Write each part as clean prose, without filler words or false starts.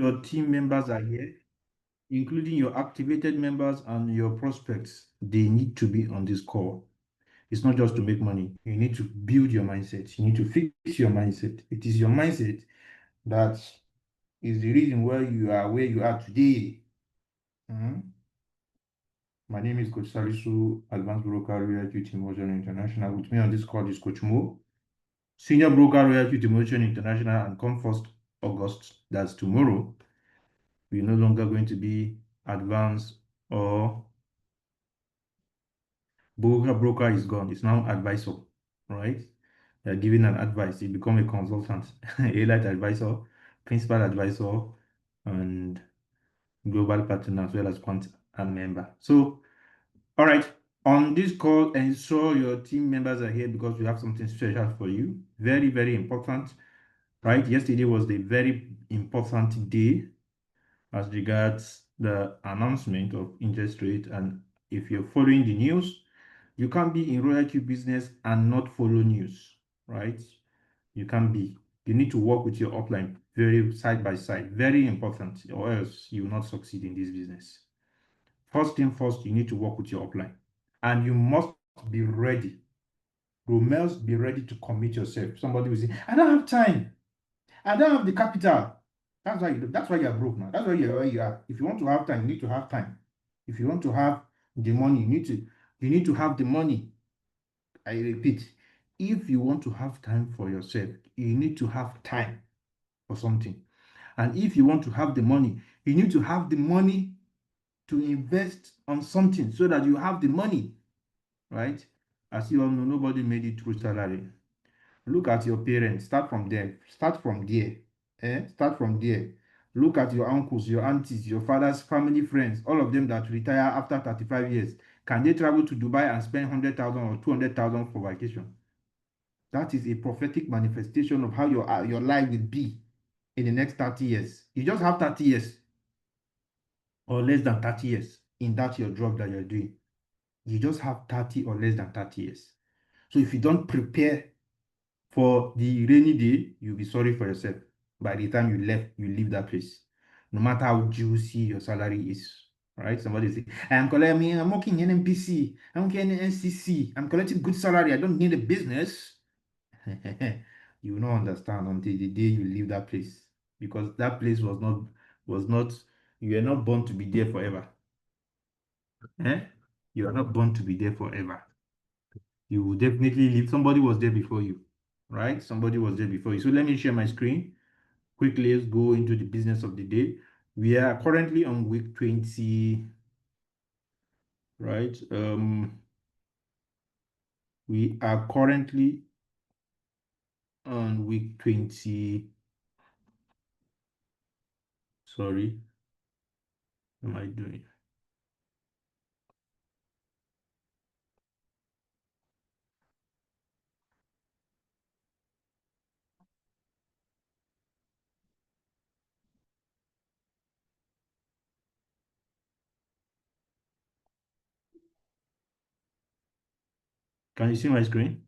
your team members are here, including your activated members and your prospects. They need to be on this call. It's not just to make money. You need to build your mindset. You need to fix your mindset. It is your mindset that is the reason why you are where you are today. Mhm. My name is Coach Salisu, Advanced Broker Royal Duty Motion International. With me on this call is Coach Mo, Senior Broker Royal Duty Motion International, and come 1st August, that's tomorrow, we're no longer going to be advanced or broker is gone. It's now advisor, right? You're giving an advice. You become a consultant, a light advisor, principal advisor, and global partner, as well as quant and member. So, all right, on this call, ensure your team members are here because we have something special for you. Very, very important, right? Yesterday was a very important day as regards the announcement of interest rate. And if you're following the news, you can't be in Royal Q business and not follow news, right? You can't be. You need to work with your upline very side by side. Very important, or else you will not succeed in this business. First thing first, you need to work with your upline. And you must be ready. You must be ready to commit yourself. Somebody will say, I don't have time. I don't have the capital. That's why you're broke now. That's why you're where you are. If you want to have time, you need to have time. If you want to have the money, you need to have the money. I repeat, if you want to have time for yourself, you need to have time for something. And if you want to have the money, you need to have the money to invest on something so that you have the money, right? As you all know, nobody made it through salary. Look at your parents. Start from there. Start from there. Start from there. Look at your uncles, your aunties, your father's family friends, all of them that retire after 35 years. Can they travel to Dubai and spend 100,000 or 200,000 for vacation? That is a prophetic manifestation of how your life will be in the next 30 years. You just have 30 years or less than 30 years in that your job that you're doing. You just have 30 or less than 30 years. So if you don't prepare for the rainy day, you'll be sorry for yourself. By the time you leave that place, no matter how juicy your salary is, right? Somebody say, I'm working in NPC, I'm working in NCC, I'm collecting good salary, I don't need a business. You will not understand until the day you leave that place, because that place was not you are not born to be there forever. You are not born to be there forever. You will definitely leave. Somebody was there before you, right? Somebody was there before you. So let me share my screen quickly. Let's go into the business of the day. We are currently on week 20, right? We are currently on week 20. Sorry, what am I doing? Can you see my screen?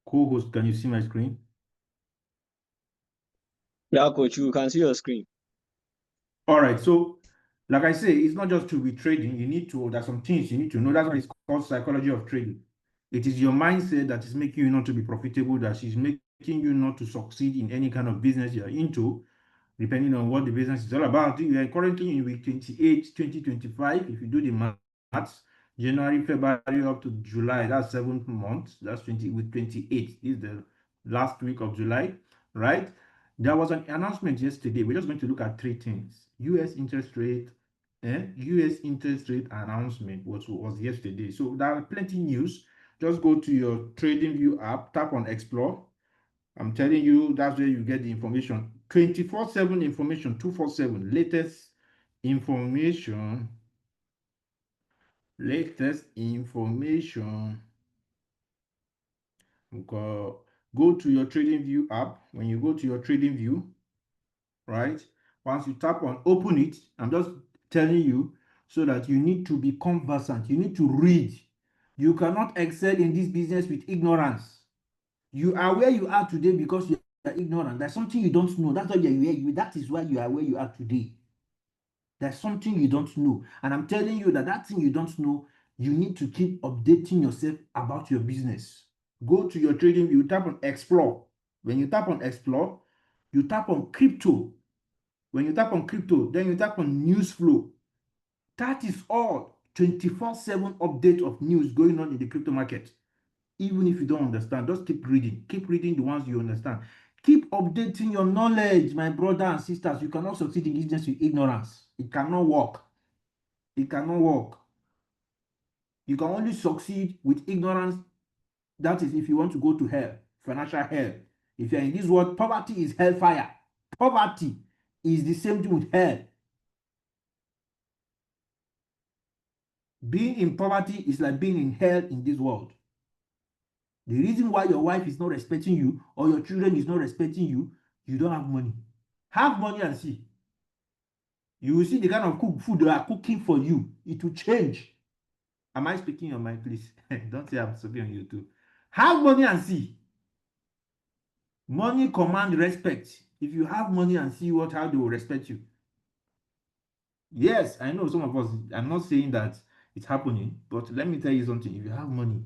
Co-host, can you see my screen? Yeah, coach, you can see your screen. All right. So, like I say, it's not just to be trading. There's some things you need to know. That's why it's called psychology of trading. It is your mindset that is making you not to be profitable, that is making you not to succeed in any kind of business you're into, depending on what the business is all about. You are currently in week 28, 2025. If you do the maths, January, February up to July, that's 7 months. That's 20 week 28. This is the last week of July, right? There was an announcement yesterday. We're just going to look at three things. US interest rate, US interest rate announcement was yesterday. So there are plenty news. Just go to your TradingView app, tap on Explore. I'm telling you, that's where you get the information. 24/7 information, 247. Latest information. Go to your TradingView app. When you go to your TradingView, right? Once you tap on open it, I'm just telling you so that you need to be conversant. You need to read. You cannot excel in this business with ignorance. You are where you are today because you are ignorant. There's something you don't know. That's why you're where you. That is why you are where you are today. There's something you don't know, and I'm telling you that that thing you don't know, you need to keep updating yourself about your business. Go to your trading. You tap on explore. When you tap on explore, you tap on crypto. When you tap on crypto, then you tap on news flow. That is all 24/7 update of news going on in the crypto market. Even if you don't understand, just keep reading. Keep reading the ones you understand. Keep updating your knowledge, my brother and sisters. You cannot succeed in business with ignorance. It cannot work. It cannot work. You can only succeed with ignorance. That is if you want to go to hell, financial hell. If you're in this world, poverty is hellfire. Poverty is the same thing with hell. Being in poverty is like being in hell in this world. The reason why your wife is not respecting you or your children is not respecting you, you don't have money. Have money and see. You will see the kind of food they are cooking for you. It will change. Am I speaking your mind, please? Don't say I'm speaking on you too. Have money and see. Money command respect. If you have money and see how they will respect you. Yes, I know some of us, I'm not saying that it's happening, but let me tell you something. If you have money,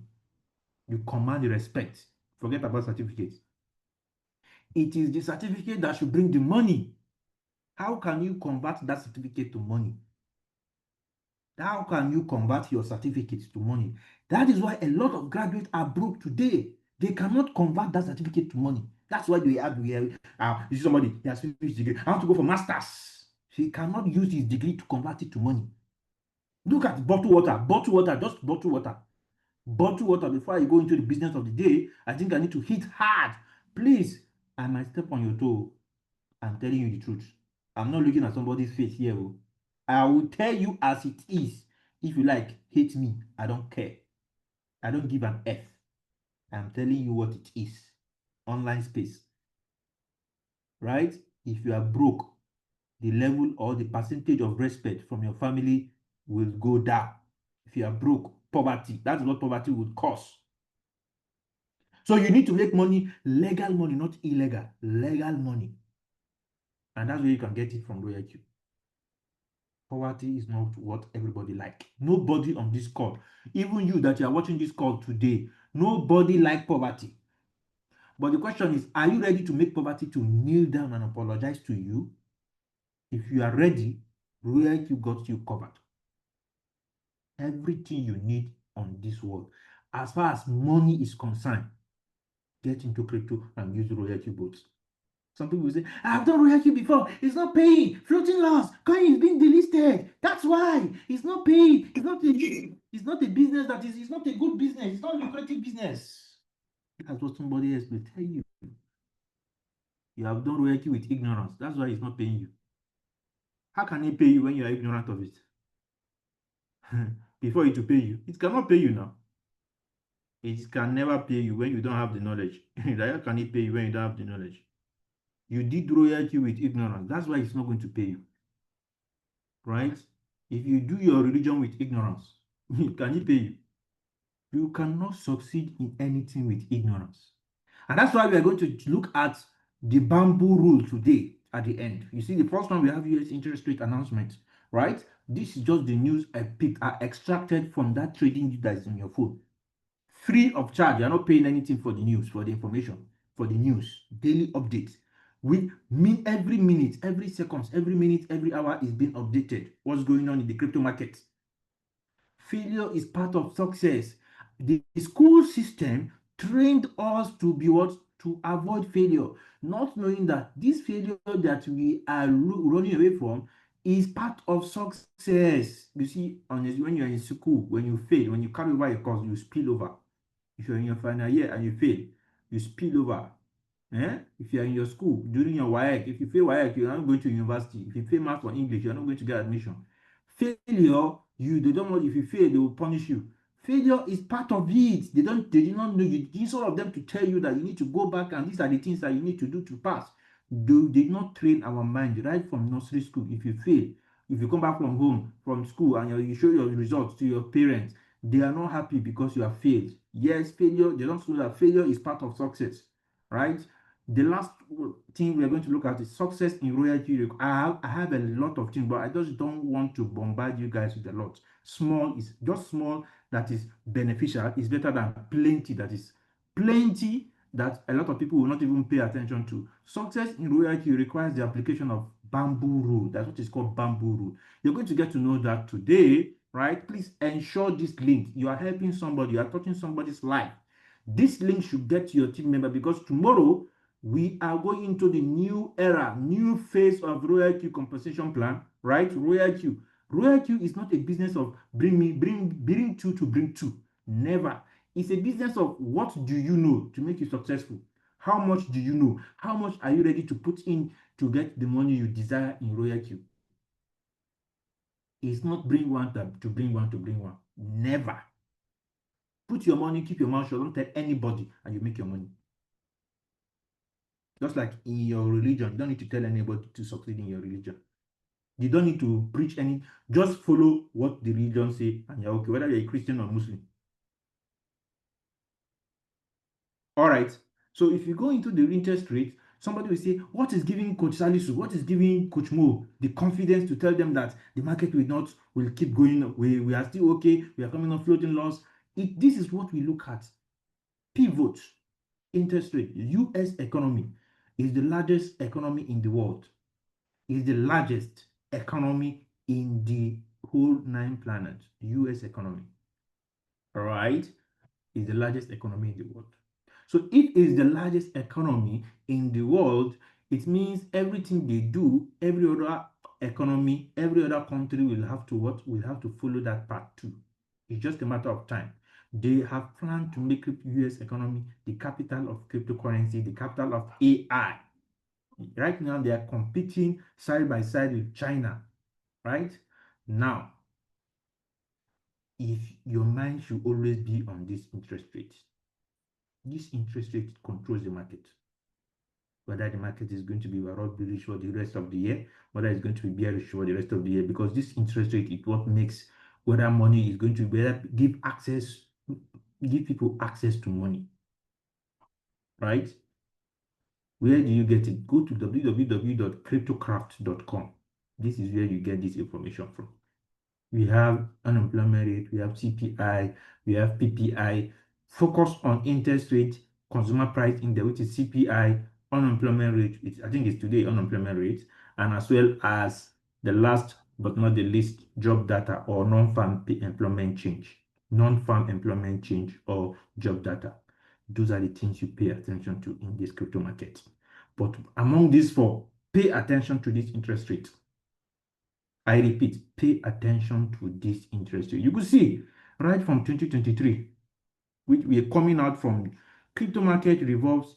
you command respect. Forget about certificates. It is the certificate that should bring the money. How can you convert that certificate to money? How can you convert your certificate to money? That is why a lot of graduates are broke today. They cannot convert that certificate to money. That's why they have you see somebody, he has finished degree. I want to go for masters. He cannot use his degree to convert it to money. Look at bottled water, just bottled water. Bottled water before I go into the business of the day. I think I need to hit hard. Please, I might step on your toe. I'm telling you the truth. I'm not looking at somebody's face here. Oh. I will tell you as it is. If you like, hate me. I don't care. I don't give an F. I'm telling you what it is. Online space. Right? If you are broke, the level or the percentage of respect from your family will go down. If you are broke, poverty, that's what poverty would cause. So you need to make money, legal money, not illegal, legal money. And that's where you can get it from Royal Q. Poverty is not what everybody like. Nobody on this call, even you that you are watching this call today, nobody like poverty. But the question is, are you ready to make poverty to kneel down and apologize to you? If you are ready, Royal Q got you covered. Everything you need on this world, as far as money is concerned, get into crypto and use Royal Q bots. Some people will say, I've done Royal Q before. It's not paying. Floating loss. Coin is being delisted. That's why. It's not paying. It's not a business that is, it's not a good business. It's not a lucrative business. That's what somebody else will tell you. You have done Royal Q with ignorance. That's why it's not paying you. How can it pay you when you are ignorant of it? Before it to pay you, it cannot pay you now. It can never pay you when you don't have the knowledge. How can it pay you when you don't have the knowledge? You did Royal Q with ignorance. That's why it's not going to pay you. Right? If you do your religion with ignorance, can it pay you? You cannot succeed in anything with ignorance. And that's why we are going to look at the bamboo rule today at the end. You see, the first one we have US interest rate announcement, right? This is just the news I picked, I extracted from that trading that is in your phone. Free of charge. You're not paying anything for the news, for the information, for the news, daily updates. Every minute, every seconds, every minute, every hour is being updated. What's going on in the crypto market? Failure is part of success. The school system trained us to be what? To avoid failure, not knowing that this failure that we are running away from is part of success. You see, honestly, when you're in school, when you fail, when you carry over your course, you spill over. If you're in your final year and you fail, you spill over. If you're in your school during your WAEC, if you fail WAEC, you're not going to university. If you fail math or English, you're not going to get admission. Failure, they don't want, if you fail, they will punish you. Failure is part of it. They did not know you. These all of them to tell you that you need to go back and these are the things that you need to do to pass. They did not train our mind right from nursery school. If you fail, if you come back from home, from school, and you show your results to your parents, they are not happy because you have failed. Yes, failure, they don't know that failure is part of success, right? The last thing we're going to look at is success in royalty. I have a lot of things, but I just don't want to bombard you guys with a lot. Small is just small that is beneficial is better than plenty that is plenty that a lot of people will not even pay attention to. Success in royalty requires the application of bamboo rule. That's what is called bamboo rule. You're going to get to know that today, right? Please ensure this link. You are helping somebody, you are touching somebody's life. This link should get to your team member because tomorrow we are going into the new era, new phase of Royal Q compensation plan, right? Royal Q. Royal Q is not a business of bring two to bring two. Never. It's a business of what do you know to make you successful? How much do you know? How much are you ready to put in to get the money you desire in Royal Q? It's not bring one to bring one to bring one. Never. Put your money, keep your mouth shut, don't tell anybody, and you make your money. Just like in your religion, you don't need to tell anybody to succeed in your religion. You don't need to preach any, just follow what the religion say, and you're okay, whether you're a Christian or Muslim. All right. So if you go into the interest rate, somebody will say, what is giving Coach Salisu, what is giving Coach Mo the confidence to tell them that the market will keep going, we are still okay, we are coming on floating loss. This is what we look at. Pivot, interest rate, US economy is the largest economy in the world. Is the largest economy in the whole 9 planets. US economy. All right? Is the largest economy in the world. So if it's the largest economy in the world, it means everything they do, every other economy, every other country will have to what? Will have to follow that path too. It's just a matter of time. They have planned to make US economy the capital of cryptocurrency, the capital of AI. Right now, they are competing side by side with China. Right? Now, if your mind should always be on this interest rate, this interest rate controls the market. Whether the market is going to be overall bullish for the rest of the year, whether it's going to be bearish for the rest of the year, because this interest rate is what makes whether money is going to give people access to money. Right? Where do you get it? Go to www.cryptocraft.com. This is where you get this information from. We have unemployment rate, we have CPI, we have PPI. Focus on interest rate, consumer price index, which is CPI, unemployment rate, I think it's today unemployment rate, and as well as the last but not the least, job data or non-farm employment change. Non-farm employment change or job data. Those are the things you pay attention to in this crypto market. But among these four, pay attention to this interest rate. I repeat, pay attention to this interest rate. You could see right from 2023, which we are coming out from, crypto market revolves.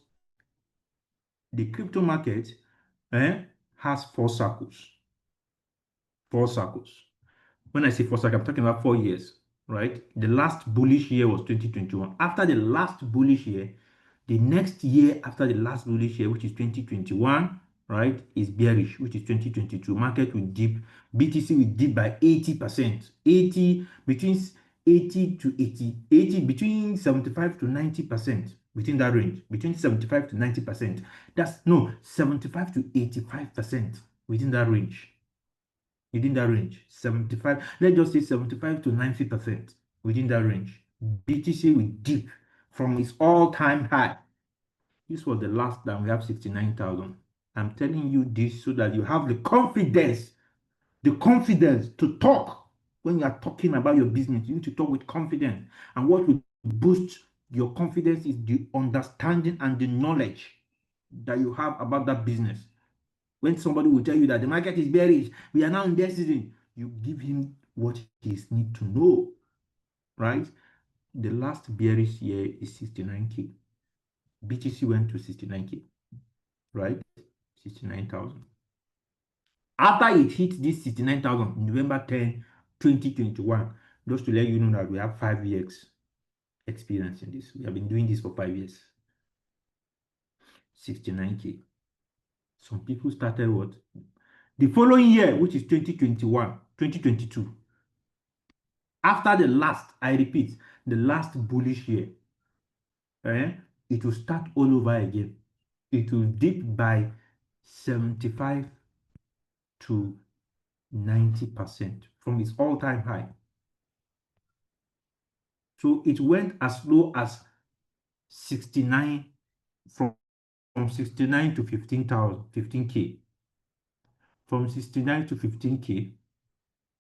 The crypto market has 4 circles. 4 circles. When I say 4 circles, I'm talking about 4 years, right? The last bullish year was 2021. After the last bullish year, the next year after the last bullish year, which is 2021, right, is bearish, which is 2022. Market will dip. BTC will dip by 80%. Between 80 to 80, between 75 to 90%, within that range, between 75 to 90%. That's no 75 to 85% within that range. Within that range, 75, let's just say 75 to 90% within that range. BTC will dip from its all-time high. This was the last time we have 69,000. I'm telling you this so that you have the confidence to talk. When you are talking about your business, you need to talk with confidence. And what will boost your confidence is the understanding and the knowledge that you have about that business. When somebody will tell you that the market is bearish, we are now in their season, you give him what he needs to know, right? The last bearish year is 69K. BTC went to 69K, right? 69,000. After it hit this 69,000, November 10, 2021, just to let you know that we have 5 years experience in this. We have been doing this for 5 years. 69K. Some people started what? The following year, which is 2022. After the last, I repeat, the last bullish year, it will start all over again. it will dip by 75 to 90% from its all-time high. So it went as low as 69 from 69 to 15K. From 69 to 15K.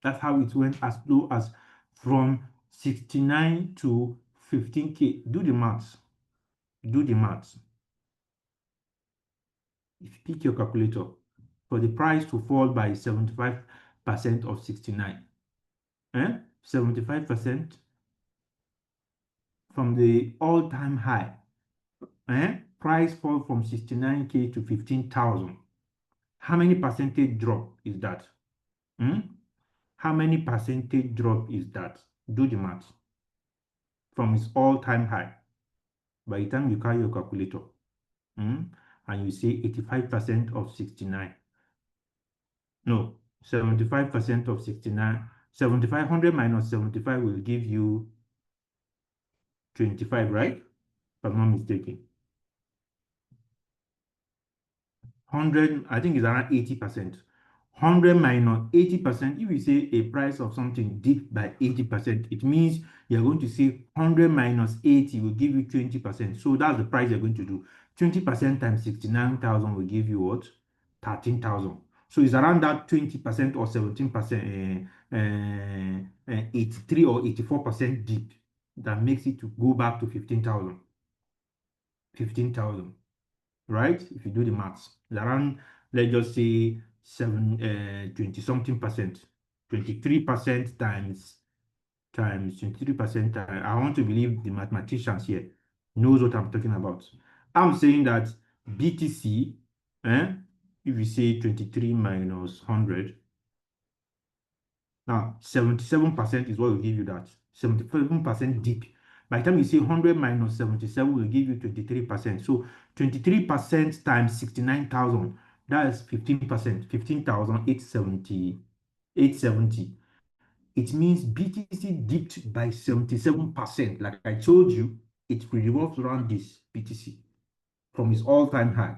That's how it went as low as from 69 to 15K. Do the maths. Do the maths. If you pick your calculator, for the price to fall by 75% of 69, 75% from the all-time high, price fall from 69K to 15,000. How many percentage drop is that? How many percentage drop is that? Do the math. From its all-time high. By the time you carry your calculator, and you say 85% of 69. No, 75% of 69. 7,500 minus 75 will give you 25, right? If I'm not mistaken. 100, I think it's around 80%. 100 minus 80%, if you say a price of something dipped by 80%, it means you're going to say 100 minus 80 will give you 20%. So that's the price you're going to do. 20% times 69,000 will give you what? 13,000. So it's around that 20% or 17%, 83 or 84% dip that makes it to go back to 15,000. 15,000, right? If you do the maths, around, let's just say 20 something percent, 23% times 23%. I want to believe the mathematicians here knows what I'm talking about. I'm saying that BTC, if you say 23 minus 100, now 77% is what will give you that 77% dip. By the time you say 100 minus 77 will give you 23%. So 23% times 69,000, that is 15%, 15,870. It means BTC dipped by 77%. Like I told you, it revolves around this BTC from its all-time high.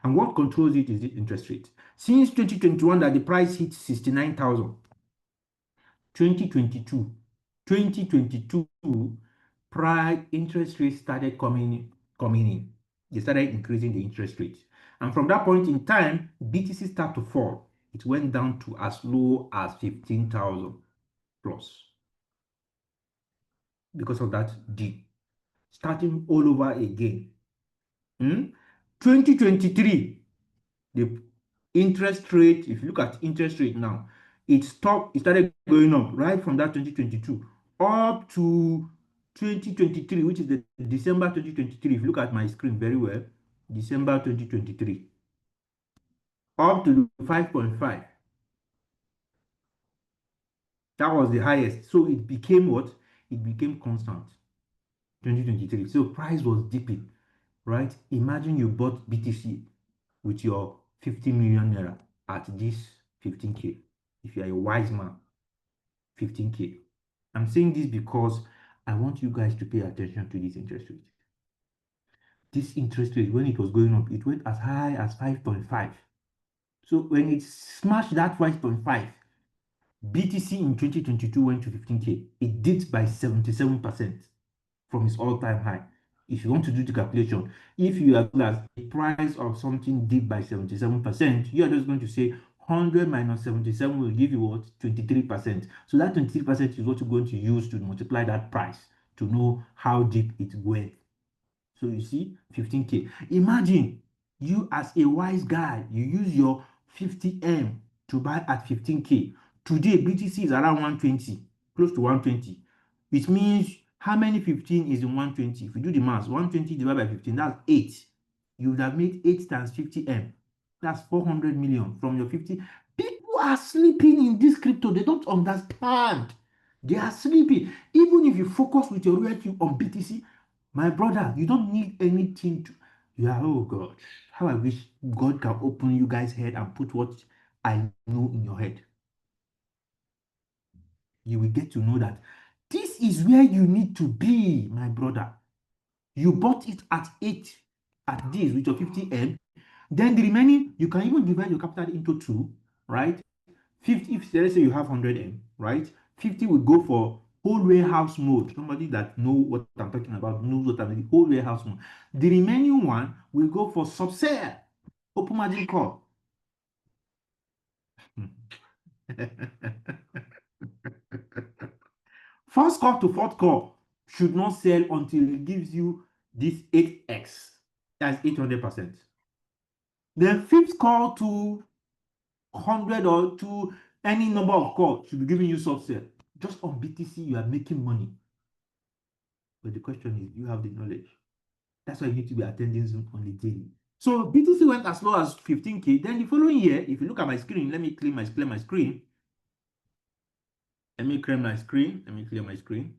And what controls it is the interest rate. Since 2021 that the price hit 69,000, 2022, price interest rates started coming in. They started increasing the interest rate. And from that point in time, BTC started to fall. It went down to as low as 15,000 plus. Because of that dip. Starting all over again. 2023, the interest rate, if you look at interest rate now, it started going up right from that 2022 up to 2023, which is the December 2023. If you look at my screen very well, December 2023, up to 5.5. That was the highest. So it became what? It became constant. 2023. So price was dipping, right? Imagine you bought BTC with your 50 million naira at this 15K. If you are a wise man, 15K. I'm saying this because I want you guys to pay attention to this interest rate. This interest rate, when it was going up, it went as high as 5.5. So when it smashed that 5.5, BTC in 2022 went to 15K. It dipped by 77% from its all-time high. If you want to do the calculation, if you have the price of something dipped by 77%, you are just going to say 100 minus 77 will give you what? 23%. So that 23% is what you're going to use to multiply that price to know how deep it went. So you see, 15K. Imagine you as a wise guy, you use your 50M to buy at 15K. Today, BTC is around 120, close to 120. Which means how many 15 is in 120? If you do the math, 120 divided by 15, that's 8. You would have made 8 times 50M. That's 400 million from your 50. People are sleeping in this crypto. They don't understand. They are sleeping. Even if you focus with your reality on BTC, my brother, you don't need anything to. Yeah, oh God. How I wish God can open you guys' head and put what I know in your head. You will get to know that this is where you need to be, my brother. You bought it at 8 at this with your 50M, then the remaining, you can even divide your capital into two, right? 50, if let's say you have 100M, right? 50 will go for whole warehouse mode. Somebody that know what I'm talking about knows what I'm whole warehouse mode. The remaining one will go for subsale, open margin call. First call to fourth call should not sell until it gives you this 8x. That's 800%. Then fifth call to 100 or to any number of calls should be giving you subsale. Just on BTC, you are making money. But the question is, do you have the knowledge? That's why you need to be attending Zoom on the daily. So BTC went as low as 15K. Then the following year, if you look at my screen, let me clear my screen. Let me clear my screen.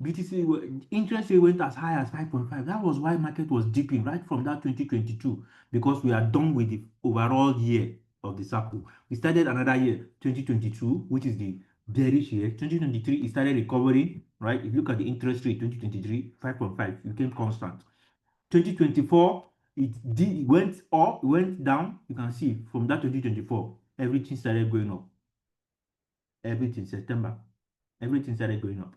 BTC interest rate went as high as 5.5. That was why market was dipping right from that 2022, because we are done with the overall year of the cycle. We started another year, 2022, which is the bearish year. 2023, it started recovering, right? If you look at the interest rate, 2023, 5.5, it became constant. 2024, it went up, went down. You can see from that 2024, everything started going up. Everything, September, everything started going up.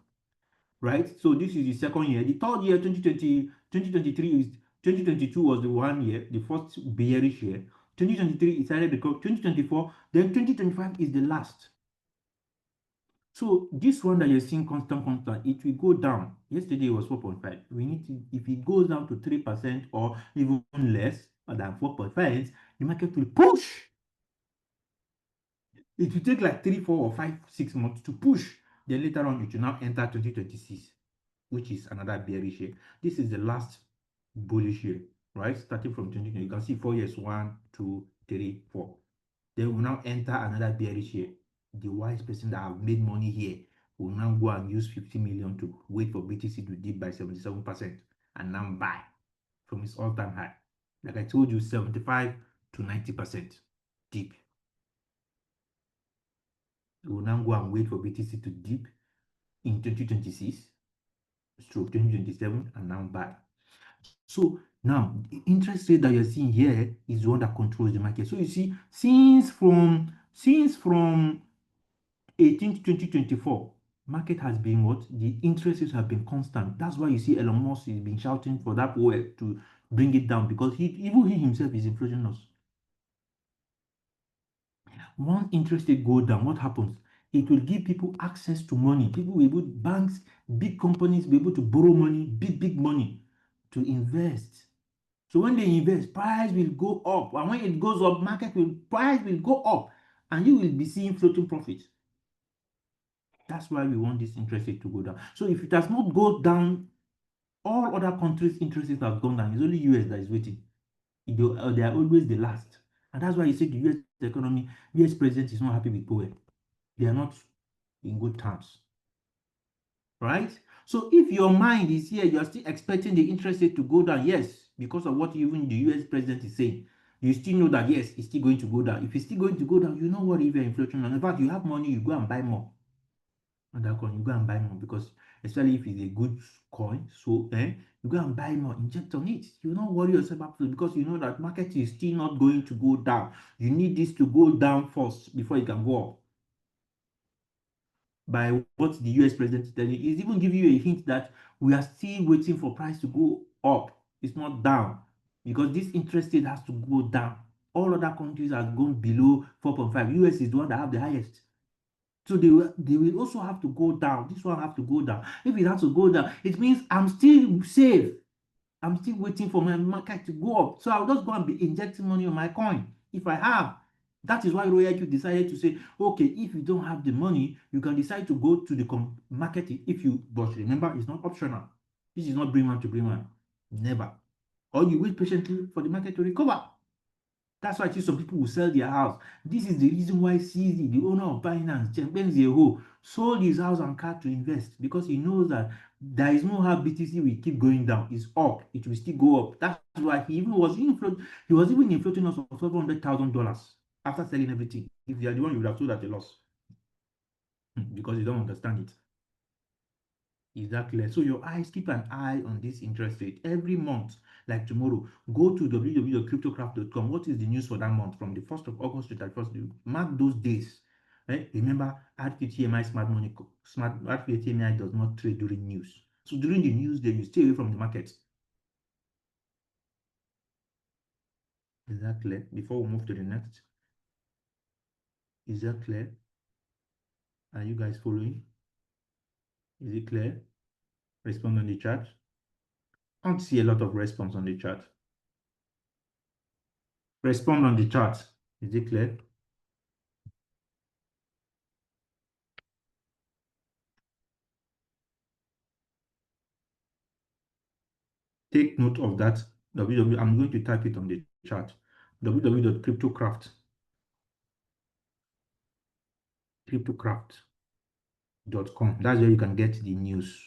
Right? So this is the second year. The third year, 2023 is 2022 was the 1 year, the first bearish year. 2023 it started because 2024, then 2025 is the last. So this one that you're seeing constant, it will go down. Yesterday it was 4.5. We need to, if it goes down to 3% or even less than 4.5, the market will push. It will take like 3, 4, or 5, 6 months to push. Then later on, it will now enter 2026. Which is another bearish year. This is the last bullish year, right? Starting from 2020, you can see 4 years, 1, 2, 3, 4. Then we will now enter another bearish year. The wise person that have made money here will now go and use 50 million to wait for BTC to dip by 77% and now buy from its all-time high. Like I told you, 75 to 90% dip. We will now go and wait for BTC to dip in 2026. Stroke 2027 and now buy. So now the interest rate that you're seeing here is the one that controls the market. So you see, since from 18 to 2024, market has been what? The interest rates have been constant. That's why you see Elon Musk has been shouting for that oil to bring it down, because he himself is inflation us. Once interest rate go down, what happens? It will give people access to money. People will able, banks, big companies will be able to borrow money, big money to invest. So when they invest, price will go up. And when it goes up, price will go up. And you will be seeing floating profits. That's why we want this interest rate to go down. So if it does not go down, all other countries' interest rates have gone down. It's only US that is waiting. They are always the last. And that's why you see the US economy, US president is not happy with Powell. They are not in good terms. Right? So if your mind is here, you're still expecting the interest rate to go down, yes, because of what even the US president is saying. You still know that, yes, it's still going to go down. If it's still going to go down, you know what, if you're inflation. And in fact, you have money, you go and buy more. And that coin, you go and buy more, because especially if it's a good coin, so you go and buy more, inject on it. You don't worry yourself about it, because you know that market is still not going to go down. You need this to go down first before it can go up. By what the US president is telling you, is even giving you a hint that we are still waiting for price to go up. It's not down, because this interest rate has to go down. All other countries are going below 4.5. US is the one that have the highest. So they will also have to go down. This one have to go down. If it has to go down, it means I'm still safe. I'm still waiting for my market to go up. So I'll just go and be injecting money on my coin if I have. That is why RoyalQ decided to say, okay, if you don't have the money, you can decide to go to the market if you, but remember, it's not optional. This is not bring man to bring man. Never. Or you wait patiently for the market to recover. That's why I see some people will sell their house. This is the reason why CZ, the owner of Binance, Chengpeng Zero, sold his house and car to invest, because he knows that there is no how BTC will keep going down. It's up. It will still go up. That's why he was even inflating us of $700,000 after selling everything. If you are the one, you would have sold at a loss because you don't understand it. Is that clear? So your eyes, keep an eye on this interest rate every month. Like tomorrow, go to www.cryptocraft.com. What is the news for that month from the 1st of August to 31st? Mark those days. Remember, RQTMI smart money, smart RQTMI does not trade during news. So during the news day, you stay away from the market. Is that clear? Before we move to the next. Is that clear? Are you guys following? Is it clear? Respond on the chat. I don't see a lot of response on the chat. Respond on the chat. Is it clear? Take note of that. I'm going to type it on the chat. cryptocraft.com. That's where you can get the news.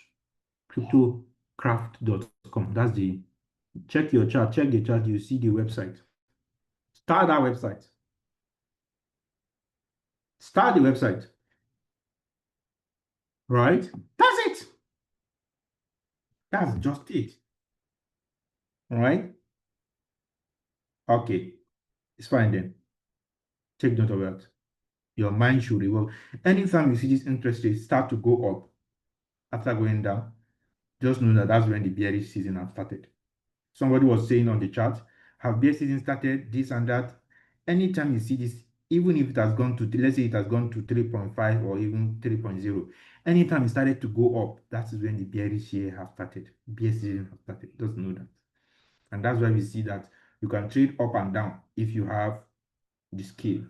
Cryptocraft.com. That's the, check your chat, check the chat, you see the website. Start that website. Start the website. Right? That's it. That's just it. All right? Okay. It's fine then. Take note of that. Your mind should revolve. Anytime you see this interest rate start to go up after going down, just know that that's when the bearish season has started. Somebody was saying on the chat, have bear season started, this and that. Anytime you see this, even if it has gone to, let's say it has gone to 3.5 or even 3.0, anytime it started to go up, that is when the bearish year has started. Bear season has started. Just know that. And that's why we see that you can trade up and down if you have the skill.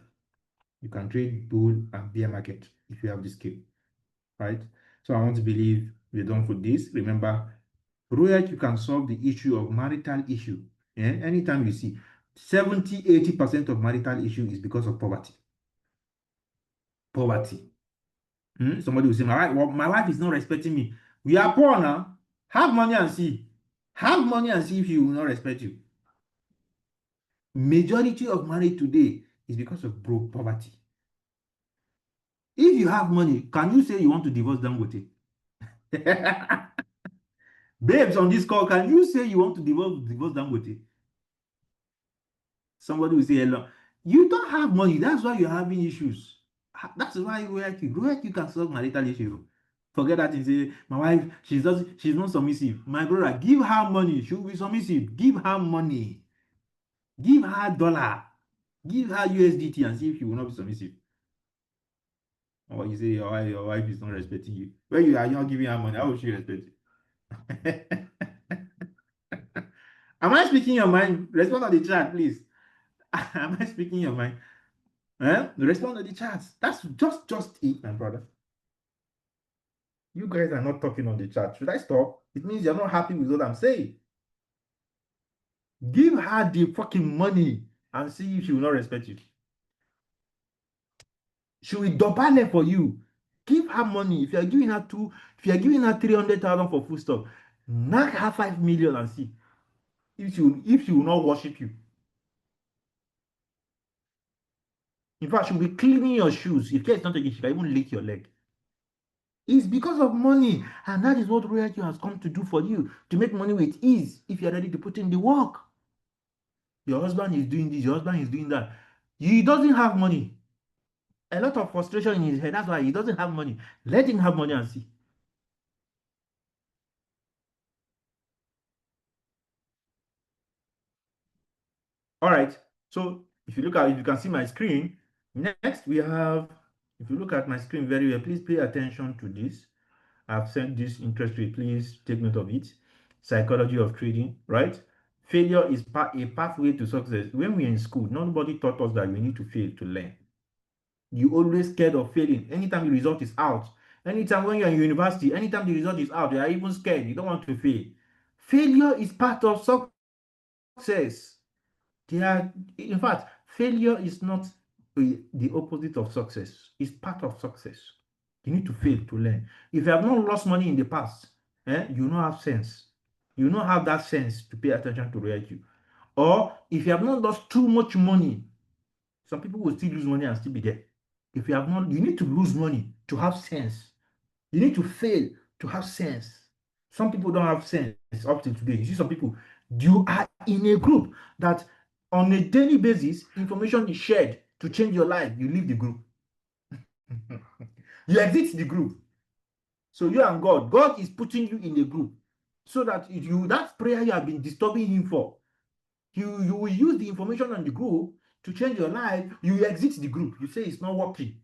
You can trade bull and bear market if you have the skill, right? So I want to believe we're done for this. Remember, Royal, you can solve the issue of marital issue. Anytime you see 70-80% of marital issue is because of poverty. Poverty. Somebody will say, my wife is not respecting me. We are poor now. Have money and see. Have money and see if she will not respect you. Majority of marriage today is because of broke poverty. If you have money, can you say you want to divorce Dangote? Babes on this call, can you say you want to divorce Dangote? Somebody will say, hello. You don't have money. That's why you're having issues. That's why you can solve marital issue. Forget that and say, my wife, she's not submissive. My brother, give her money. She will be submissive. Give her money. Give her dollar. Give her USDT and see if she will not be submissive. Or you say your wife is not respecting you. When you are not giving her money, how will she respect you? Am I speaking your mind? Respond on the chat, please. Am I speaking your mind? Respond to the chat. That's just it, my brother. You guys are not talking on the chat. Should I stop? It means you're not happy with what I'm saying. Give her the fucking money and see if she will not respect you. She will double it for you. Give her money. If you are giving her 300,000 for food stuff, knock her 5 million and see if she will not worship you. In fact, she will be cleaning your shoes. If care is not taken, she can even lick your leg. It's because of money, and that is what royalty has come to do for you, to make money with ease if you're ready to put in the work. Your husband is doing this, your husband is doing that. He doesn't have money. A lot of frustration in his head. That's why he doesn't have money. Let him have money and see. All right. So if you can see my screen. Next, we have, if you look at my screen very well, please pay attention to this. I've sent this interest rate. Please take note of it. Psychology of trading, right? Failure is a pathway to success. When we're in school, nobody taught us that we need to fail to learn. You always scared of failing. Anytime the result is out, anytime when you're in university, anytime the result is out, you are even scared. You don't want to fail. Failure is part of success. In fact, failure is not the opposite of success. It's part of success. You need to fail to learn. If you have not lost money in the past, you don't have sense. You don't have that sense to pay attention to reality. Or if you have not lost too much money, some people will still lose money and still be there. If you have not, you need to lose money to have sense. You need to fail to have sense. Some people don't have sense up till today. You see some people, you are in a group that on a daily basis, information is shared to change your life. You leave the group. You exit the group. So you and God is putting you in a group so that that prayer you have been disturbing him for, you will use the information on the group to change your life. You exit the group. You say it's not working.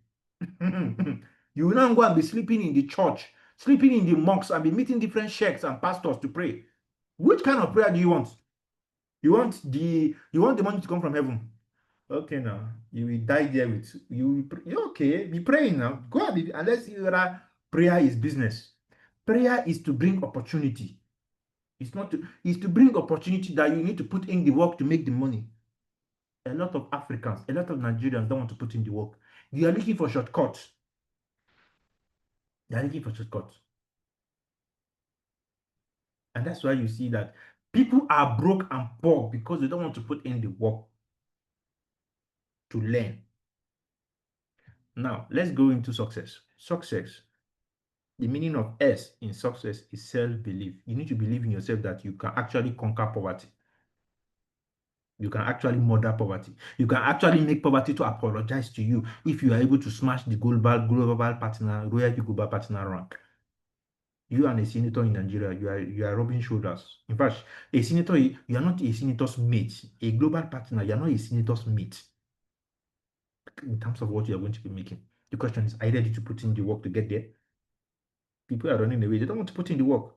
You will now go and be sleeping in the church, sleeping in the mosques, and be meeting different sheikhs and pastors to pray. Which kind of prayer do you want? You want the money to come from heaven? Okay, now you will die there with you. Okay, be praying now. Go and be, unless prayer is business. Prayer is to bring opportunity. It's not to. It's to bring opportunity that you need to put in the work to make the money. A lot of Africans, a lot of Nigerians don't want to put in the work. They are looking for shortcuts. They are looking for shortcuts. And that's why you see that people are broke and poor because they don't want to put in the work to learn. Now, let's go into success. Success. The meaning of S in success is self-belief. You need to believe in yourself that you can actually conquer poverty. You can actually murder poverty. You can actually make poverty to apologize to you if you are able to smash the global partner, royalty global partner rank. You and a senator in Nigeria, you are rubbing shoulders. In fact, a senator, you are not a senator's mate. A global partner, you are not a senator's mate. In terms of what you are going to be making. The question is, are you ready to put in the work to get there? People are running away. They don't want to put in the work.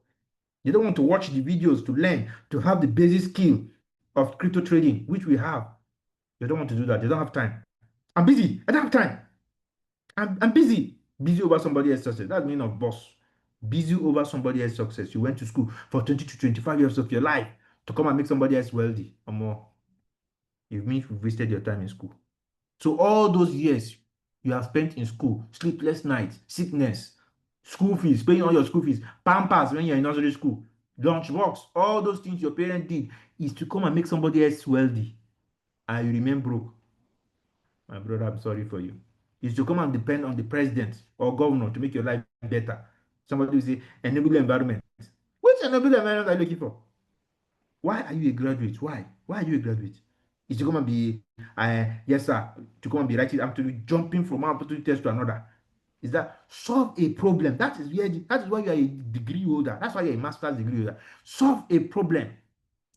They don't want to watch the videos to learn, to have the basic skill of crypto trading, which we have. They don't want to do that. They don't have time. I'm busy. I don't have time. I'm busy. Busy over somebody else's success. That's the meaning of boss. Busy over somebody else's success. You went to school for 20 to 25 years of your life to come and make somebody else wealthy or more. It means you've wasted your time in school. So all those years you have spent in school, sleepless nights, sickness, school fees, paying all your school fees, pampers when you're in nursery school, lunchbox, all those things your parents did is to come and make somebody else wealthy. And you remain broke. My brother, I'm sorry for you. Is to come and depend on the president or governor to make your life better. Somebody will say, enable environment. Which enable environment are you looking for? Why are you a graduate? Why? Why are you a graduate? Is to come and be, yes, sir, to come and be writing, I'm to be jumping from one opportunity test to another. Is that solve a problem? That is why you are a degree holder. That's why you're a master's degree holder. Solve a problem.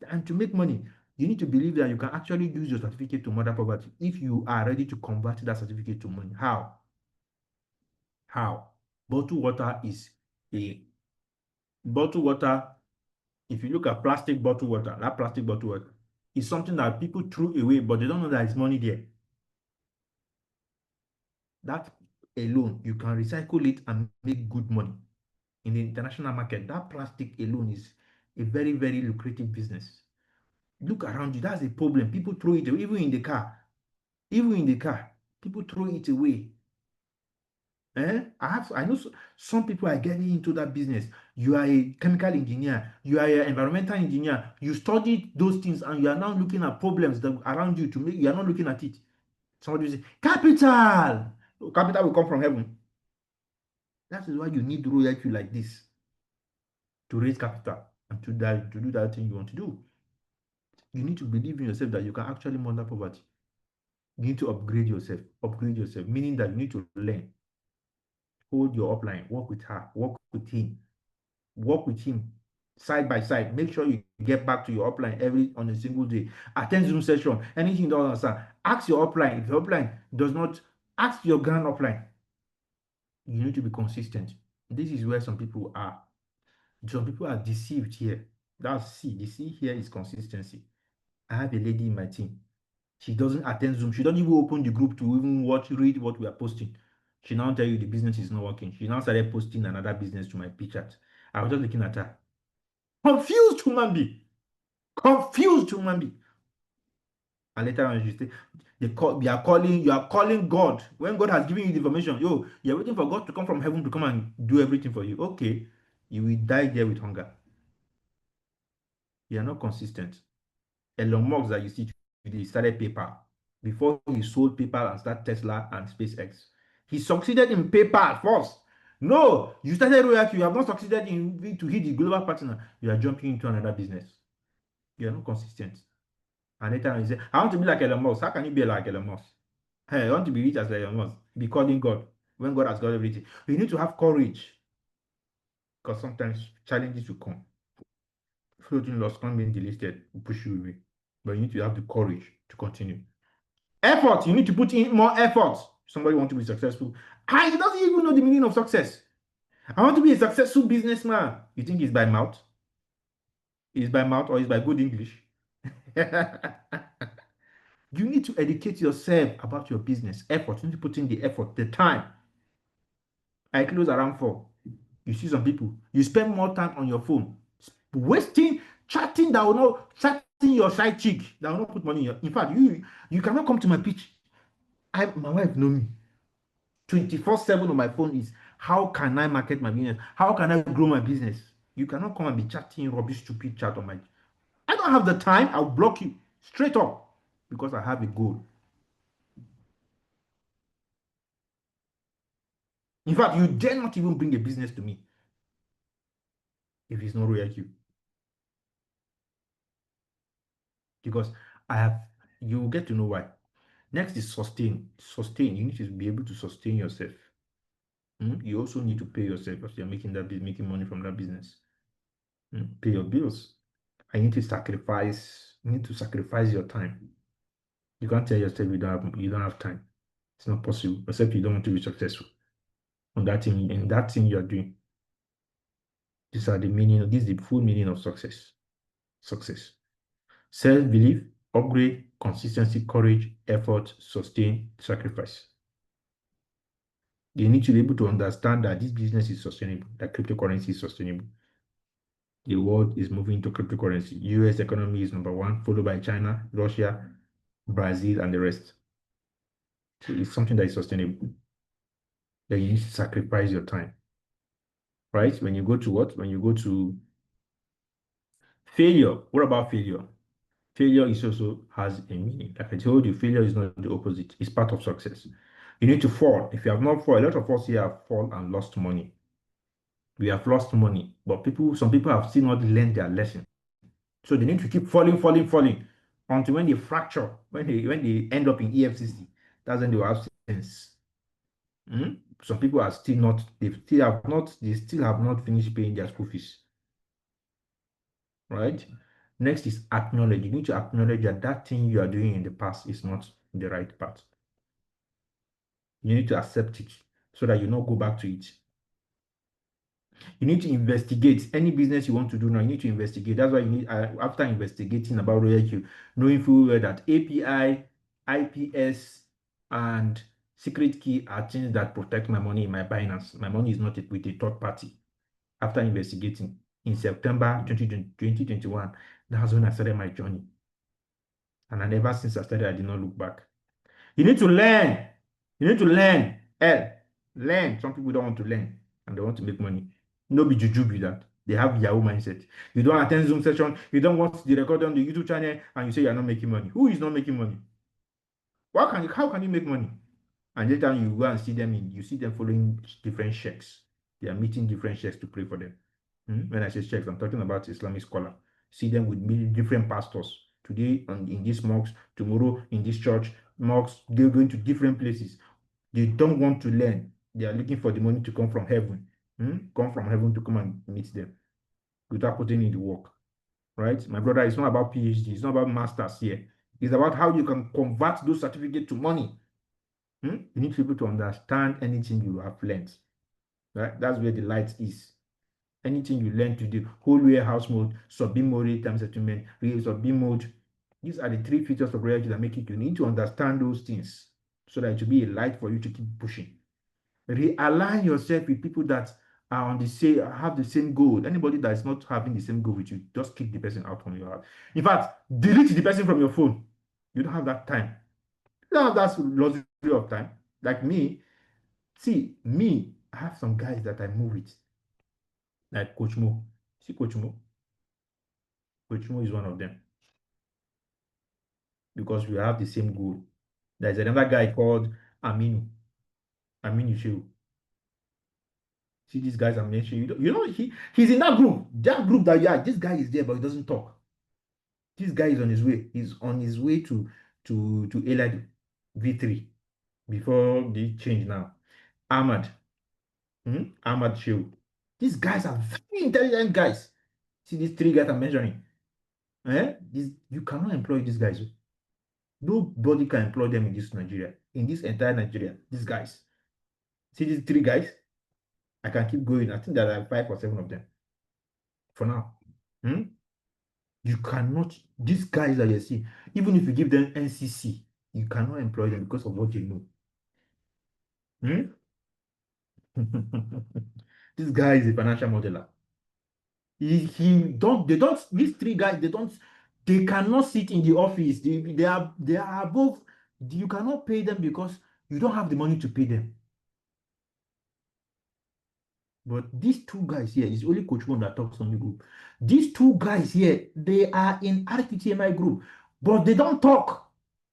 And to make money, you need to believe that you can actually use your certificate to murder poverty if you are ready to convert that certificate to money. How? How? Bottled water is a bottled water. If you look at plastic bottled water, that plastic bottled water is something that people threw away, but they don't know that it's money there. That alone, you can recycle it and make good money. In the international market, that plastic alone is a very, very lucrative business. Look around you, that's a problem. People throw it away, even in the car. Even in the car, people throw it away. I know some people are getting into that business. You are a chemical engineer, you are an environmental engineer, you studied those things and you are now looking at problems that around you to make you are not looking at it. Somebody will say, capital! Capital will come from heaven. That is why you need royalty like this to raise capital and to do that thing you want to do. You need to believe in yourself that you can actually murder poverty. You need to upgrade yourself, meaning that you need to learn. Hold your upline, work with her, work with him side by side. Make sure you get back to your upline on a single day. Attend Zoom session, anything you don't understand. Ask your upline. If your upline does not, ask your grand upline. You need to be consistent. This is where some people are. Some people are deceived here. That's C. The C here is consistency. I have a lady in my team. She doesn't attend Zoom. She doesn't even open the group to even read what we are posting. She now tell you the business is not working. She now started posting another business to my picture. I was just looking at her. Confused human being. Confused human being. And later on, she say, you are calling God. When God has given you the information, you're waiting for God to come from heaven to come and do everything for you. Okay, you will die there with hunger. You are not consistent. Elon Musk that you see today started PayPal. Before he sold PayPal and started Tesla and SpaceX. He succeeded in PayPal first. No, you started royalty, you have not succeeded to hit the global partner, you are jumping into another business. You are not consistent. And later you say, I want to be like Elon Musk. How can you be like Elon Musk? Hey, I want to be rich as Elon Musk. Be calling God when God has got everything. You need to have courage because sometimes challenges will come. Floating loss can be delisted, will push you away. But you need to have the courage to continue. Effort, you need to put in more effort. Somebody want to be successful. I doesn't even know the meaning of success. I want to be a successful businessman. You think it's by mouth? It's by mouth or it's by good English? You need to educate yourself about your business. Effort. You need to put in the effort, the time. I close around 4. You see some people, you spend more time on your phone, wasting, chatting that will not, chatting your side chick that will not put money in your. In fact, you cannot come to my pitch. My wife know me. 24/7 on my phone is how can I market my business? How can I grow my business? You cannot come and be chatting rubbish, stupid chat on my. I don't have the time. I'll block you straight up because I have a goal. In fact, you dare not even bring a business to me if it's not royal you. Because I have, you will get to know why. Next is sustain. Sustain. You need to be able to sustain yourself. You also need to pay yourself because you're making money from that business. Pay your bills. I need to sacrifice. You need to sacrifice your time. You can't tell yourself you don't have time. It's not possible, except you don't want to be successful on that thing and that thing you are doing. These are the meaning. This is the full meaning of success. Success. Self-belief, upgrade, consistency, courage, effort, sustain, sacrifice. You need to be able to understand that this business is sustainable, that cryptocurrency is sustainable. The world is moving to cryptocurrency. US economy is number 1, followed by China, Russia, Brazil, and the rest. So it's something that is sustainable. Then you need to sacrifice your time. Right? When you go to what? When you go to failure, what about failure? Failure is also has a meaning. Like I told you, failure is not the opposite. It's part of success. You need to fall. If you have not fallen, a lot of us here have fallen and lost money. We have lost money, but some people have still not learned their lesson. So they need to keep falling until when they fracture, when they end up in EFCC, that's when they will have sense. Some people are still not, they still have not finished paying their school fees. Right? Next is acknowledge. You need to acknowledge that that thing you are doing in the past is not the right path. You need to accept it so that you not go back to it. You need to investigate any business you want to do now. You need to investigate. That's why you need, after investigating about RoyalQ, knowing full well that API, IPS, and secret key are things that protect my money in my Binance. My money is not with a third party. After investigating in September 2021, that's when I started my journey. And ever since I started, I did not look back. You need to learn. You need to learn. Learn. Some people don't want to learn and they want to make money. No be juju be that. They have Yahoo mindset. You don't attend Zoom session. You don't watch the recording on the YouTube channel and you say you're not making money. Who is not making money? How can you make money? And later you go and see them you see them following different sheikhs. They are meeting different sheikhs to pray for them. When I say sheikhs, I'm talking about Islamic scholar. See them with different pastors. Today in this mosque, tomorrow in this church, mosques, they're going to different places. They don't want to learn. They are looking for the money to come from heaven. Come from heaven to come and meet them without putting in the work. Right? My brother, it's not about PhD. It's not about masters here. It's about how you can convert those certificates to money. You need to be able to understand anything you have learned. Right? That's where the light is. Anything you learn to do, whole warehouse mode, sub-beam mode, time settlement, real sub-beam mode. These are the 3 features of reality that make it. You need to understand those things so that it will be a light for you to keep pushing. Realign yourself with people that are on the same, have the same goal. Anybody that is not having the same goal with you, just kick the person out from your house. In fact, delete the person from your phone. You don't have that time. You don't have that luxury of time. Like me, I have some guys that I move with, like Coach Mo. See Coach Mo? Coach Mo is one of them because we have the same goal. There's another guy called Aminu Shehu. See these guys I'm mentioning. He's in that group. That group that this guy is there, but he doesn't talk. This guy is on his way. He's on his way to Elite V3 before they change now. Ahmad. Ahmad Shehu. These guys are very intelligent guys. See these three guys I'm mentioning. You cannot employ these guys. Nobody can employ them in this Nigeria. In this entire Nigeria. These guys. See these three guys? I can keep going. I think there are 5 or 7 of them. For now. You cannot, these guys that you see, even if you give them NCC, you cannot employ them because of what you know. This guy is a financial modeler. These three guys, they cannot sit in the office. They are above. You cannot pay them because you don't have the money to pay them. But these two guys here, it's only Coach One that talks on the group. These two guys here, they are in RTTMI group, but they don't talk.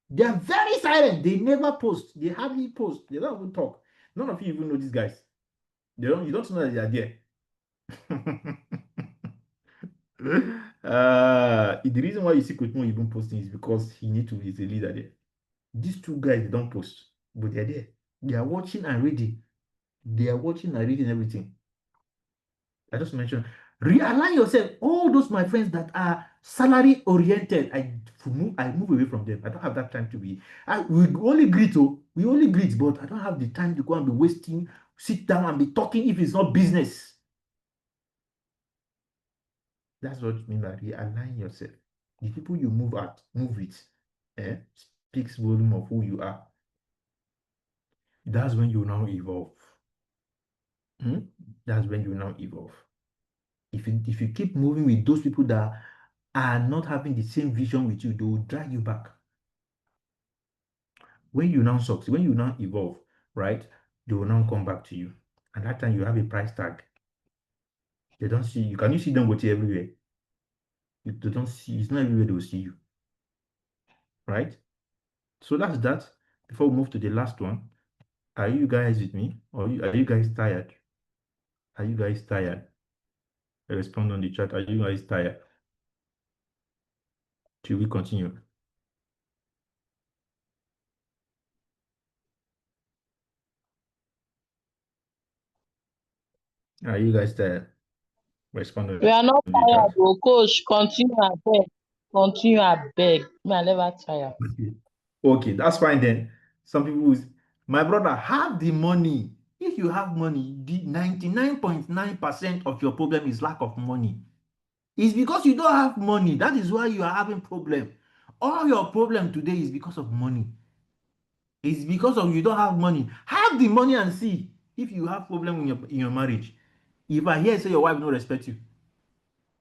They are very silent. They never post. They hardly post. They don't even talk. None of you even know these guys. You don't know that they are there. The reason why you see Coach One even posting is because he needs to be a leader there. These two guys, they don't post, but they're there. They are watching and reading. They are watching and reading everything. I just mentioned, realign yourself. All those my friends that are salary oriented, I move away from them. I don't have that time to be. We only greet, but I don't have the time to go and be wasting, sit down and be talking if it's not business. That's what I mean by realign yourself. The people you move with, speaks volume of who you are. That's when you now evolve. That's when you now evolve. If you keep moving with those people that are not having the same vision with you, they will drag you back. When you now succeed, when you now evolve, right, they will now come back to you. And that time you have a price tag. They don't see you. Can you see them with you everywhere? They don't see, it's not everywhere they will see you. Right? So that's that. Before we move to the last one, are you guys with me? Or are you guys tired? Are you guys tired? Respond on the chat. Are you guys tired? Should we continue? Are you guys tired? Respond on We are not the tired, chat. oh, coach. Continue, I beg. Continue, I beg. Me, I never tired. Okay, that's fine then. Some people will, my brother, have the money. If you have money, the 99.9% of your problem is lack of money. It's because you don't have money. That is why you are having problem. All your problem today is because of money. It's because of you don't have money. Have the money and see if you have problem in your marriage. If I hear say your wife no respect you,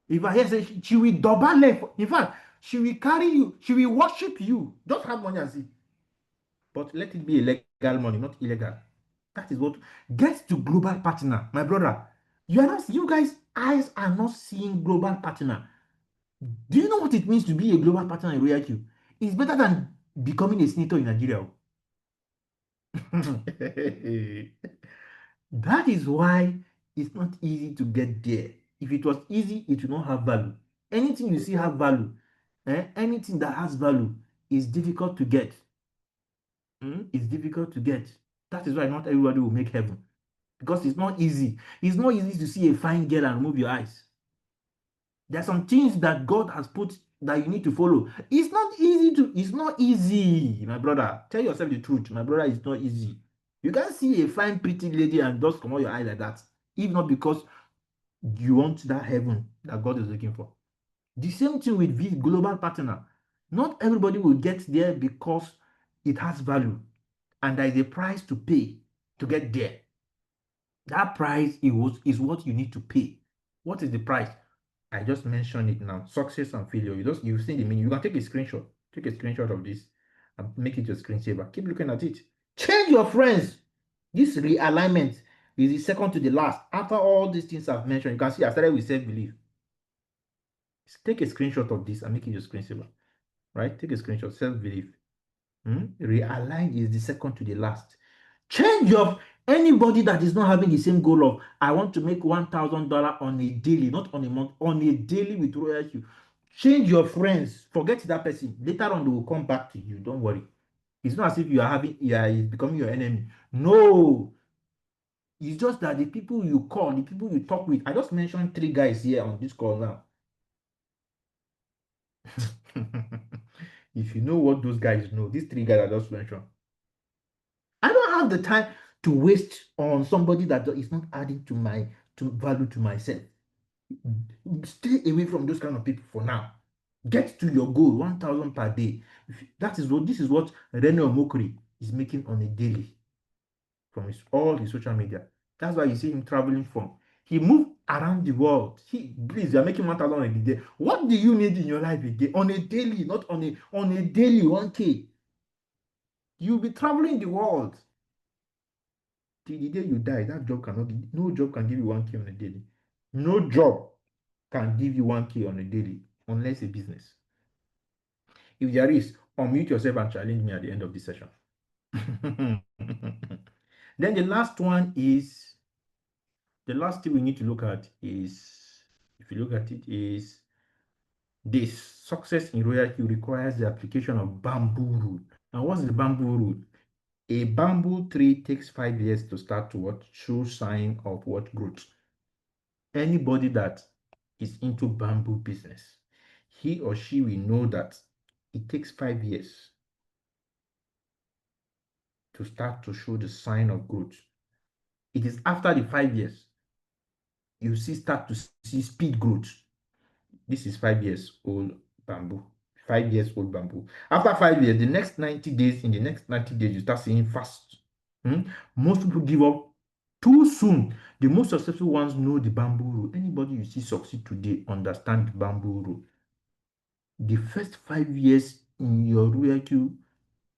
if I hear say she will double left, in fact, she will carry you, she will worship you. Just have money and see. But let it be a legal money, not illegal. That is what gets to global partner, my brother. You guys' eyes are not seeing global partner. Do you know what it means to be a global partner in Royal Q? It's better than becoming a senator in Nigeria. That is why it's not easy to get there. If it was easy, it would not have value. Anything you see have value. Anything that has value is difficult to get. It's difficult to get. That is why not everybody will make heaven. Because it's not easy. It's not easy to see a fine girl and remove your eyes. There are some things that God has put that you need to follow. It's not easy, my brother. Tell yourself the truth, my brother, it's not easy. You can't see a fine, pretty lady and just come out your eye like that. If not because you want that heaven that God is looking for. The same thing with this global partner. Not everybody will get there because it has value. And there is a price to pay to get there. That price is what you need to pay. What is the price? I just mentioned it now. Success and failure. You've seen the meaning. You can take a screenshot. Take a screenshot of this and make it your screensaver. Keep looking at it. Change your friends. This realignment is the second to the last. After all these things I've mentioned, you can see I started with self-belief. Take a screenshot of this and make it your screensaver. Right? Take a screenshot. Self-belief. Realign is the second to the last. Change your Anybody that is not having the same goal of I want to make $1,000 on a daily, not on a month, on a daily with Royal Q, change your friends. Forget that person. Later on, they will come back to you. Don't worry. It's not as if you are having, it's becoming your enemy. No, it's just that the people you call, the people you talk with. I just mentioned 3 guys here on this call now. If you know what those guys know, these 3 guys I just mentioned, I don't have the time to waste on somebody that is not adding to my value to myself. Stay away from those kind of people for now. Get to your goal, 1,000 per day. This is what Rene Omokri is making on a daily from all his social media. That's why you see him traveling from. He moved around the world. Please, you're making 1,000 a day. What do you need in your life again? On a daily, not on a daily 1K. You'll be traveling the world. Till the day you die, that job no job can give you 1K on a daily. No job can give you 1K on a daily unless a business. If there is, unmute yourself and challenge me at the end of this session. Then the last thing we need to look at is, if you look at it, is this: success in Royal Q requires the application of bamboo rule. Now, what's the bamboo rule? A bamboo tree takes 5 years to start to what? Show sign of what? Growth. Anybody that is into bamboo business, he or she will know that it takes 5 years to start to show the sign of growth. It is after the 5 years you start to see speed growth. This is 5 years old bamboo. 5 years old bamboo. After 5 years, in the next 90 days, you start seeing fast. Most people give up too soon. The most successful ones know the bamboo rule. Anybody you see succeed today understand the bamboo rule. The first 5 years in your Royal Q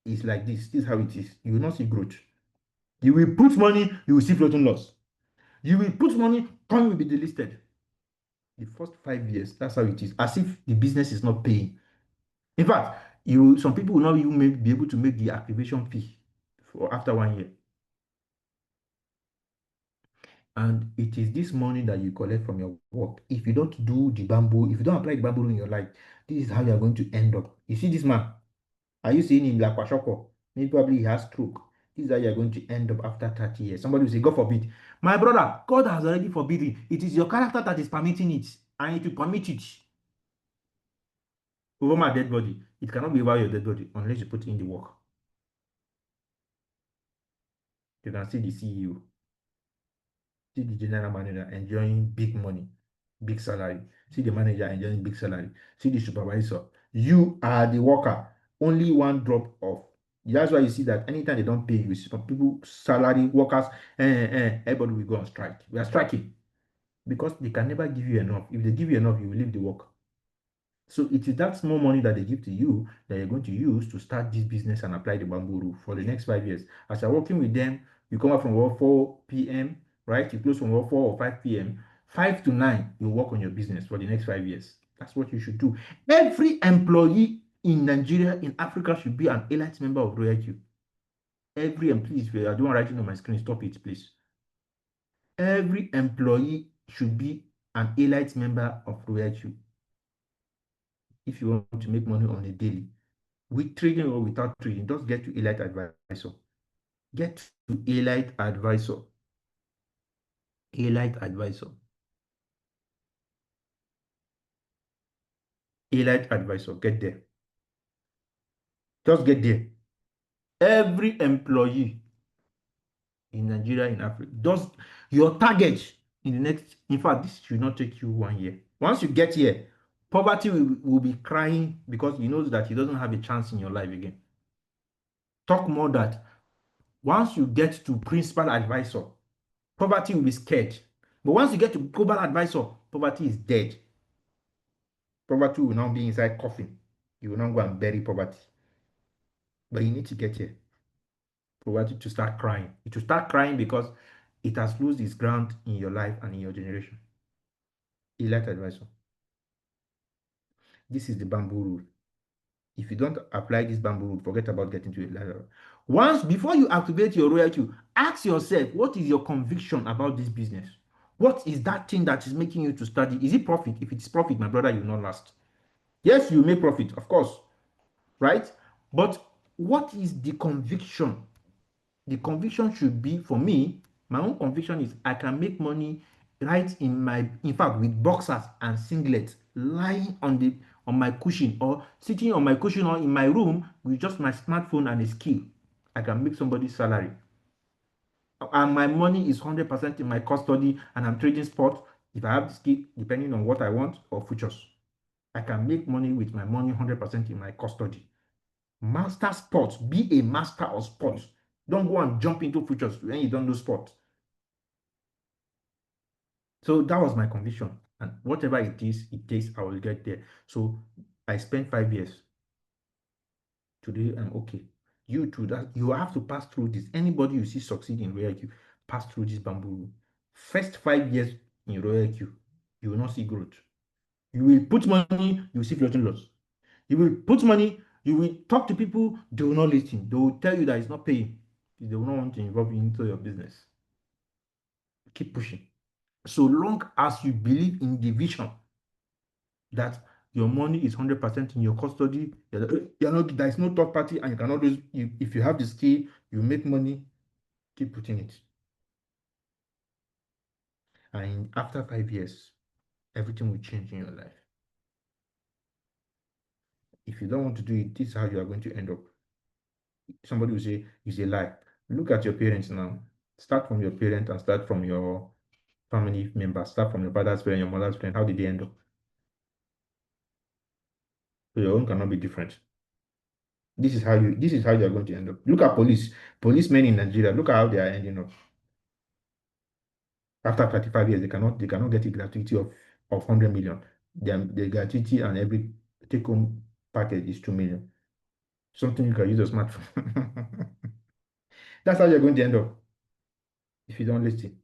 is like this. This is how it is. You will not see growth. You will put money, you will see floating loss. You will put money, coin will be delisted. The first 5 years, that's how it is. As if the business is not paying. In fact, some people will not even be able to make the activation fee for after 1 year. And it is this money that you collect from your work. If you don't do the bamboo, if you don't apply the bamboo in your life, this is how you are going to end up. You see this man? Are you seeing him like Kwashoko? Maybe probably he has stroke. This is how you are going to end up after 30 years. Somebody will say, God forbid. My brother, God has already forbidden. It is your character that is permitting it. And if you permit it over my dead body, it cannot be over your dead body unless you put in the work. You can see the CEO, see the general manager enjoying big money, big salary. See the manager enjoying big salary. See the supervisor. You are the worker. Only one drop off. That's why you see that anytime they don't pay you, some people, salary workers, everybody will go on strike. We are striking because they can never give you enough. If they give you enough, you will leave the work. So it is that small money that they give to you that you're going to use to start this business and apply the bamboo rule for the next 5 years. As you're working with them, you come out from work 4 p.m., right? You close from work 4 or 5 p.m. 5 to 9, you work on your business for the next 5 years. That's what you should do. Every employee in Nigeria, in Africa, should be an elite member of Royal Q. Every employee, if you are doing writing on my screen, stop it, please. Every employee should be an elite member of Royal Q. If you want to make money on a daily, with trading or without trading, just get to Elite Advisor. Get to Elite Advisor. Elite Advisor. Elite Advisor. Get there. Just get there. Every employee in Nigeria, in Africa, just your target in the next, in fact, this should not take you 1 year. Once you get here, poverty will be crying because he knows that he doesn't have a chance in your life again. Talk more that once you get to principal advisor, poverty will be scared. But once you get to global advisor, poverty is dead. Poverty will now be inside coffin. You will not go and bury poverty. But you need to get here. Poverty to start crying. It will start crying because it has lost its ground in your life and in your generation. Elite advisor. This is the bamboo rule. If you don't apply this bamboo rule, forget about getting to a level. Once, before you activate your Royal Q, ask yourself, what is your conviction about this business? What is that thing that is making you to study? Is it profit? If it's profit, my brother, you will not last. Yes, you make profit, of course, right? But what is the conviction? The conviction should be, for me, my own conviction is I can make money right in fact, with boxers and singlets, lying on my cushion, or sitting on my cushion, or in my room with just my smartphone and a skill. I can make somebody's salary. And my money is 100% in my custody, and I'm trading sport. If I have the skill, depending on what I want, or futures, I can make money with my money 100% in my custody. Master sports. Be a master of sports. Don't go and jump into futures when you don't do sport. So that was my conviction. And whatever it is, it takes, I will get there. So I spent 5 years. Today I'm okay. You too, that you have to pass through this. Anybody you see succeed in Royal Q, pass through this bamboo rule. First 5 years in Royal Q, you will not see growth. You will put money, you will see floating loss. You will put money, you will talk to people, they will not listen. They will tell you that it's not paying. They will not want to involve you into your business. Keep pushing. So long as you believe in the vision that your money is 100% in your custody, there is no third party, and you cannot lose. If you have the skill, you make money, keep putting it. And after 5 years, everything will change in your life. If you don't want to do it, this is how you are going to end up. Somebody will say, it's a lie. Look at your parents now. Start from your parents and start from your family members. Start from your father's friend, your mother's friend. How did they end up? So your own cannot be different. This is how you are going to end up. Look at policemen in Nigeria. Look at how they are ending up. After 35 years, they cannot get a gratuity of 100 million. The gratuity and every take-home package is 2 million. Something you can use a smartphone. That's how you're going to end up if you don't listen.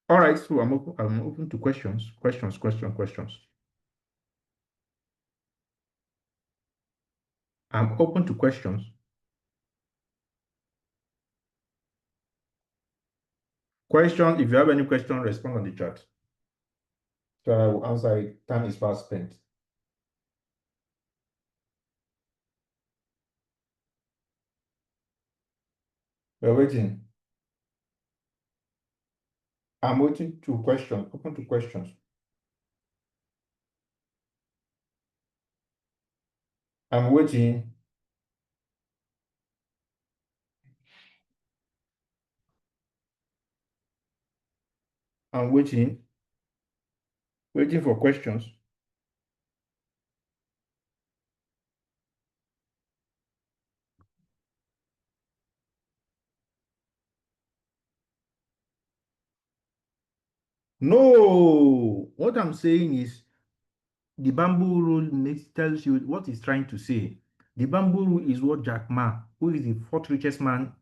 All right, so I'm open to questions. Questions. I'm open to questions. Questions, if you have any question, respond on the chat. So I will answer it. Time is fast spent. We're waiting. I'm waiting to questions, open to questions. I'm waiting. I'm waiting. Waiting for questions. No, what I'm saying is the bamboo rule tells you what he's trying to say. The bamboo rule is what Jack Ma, who is the 4th richest man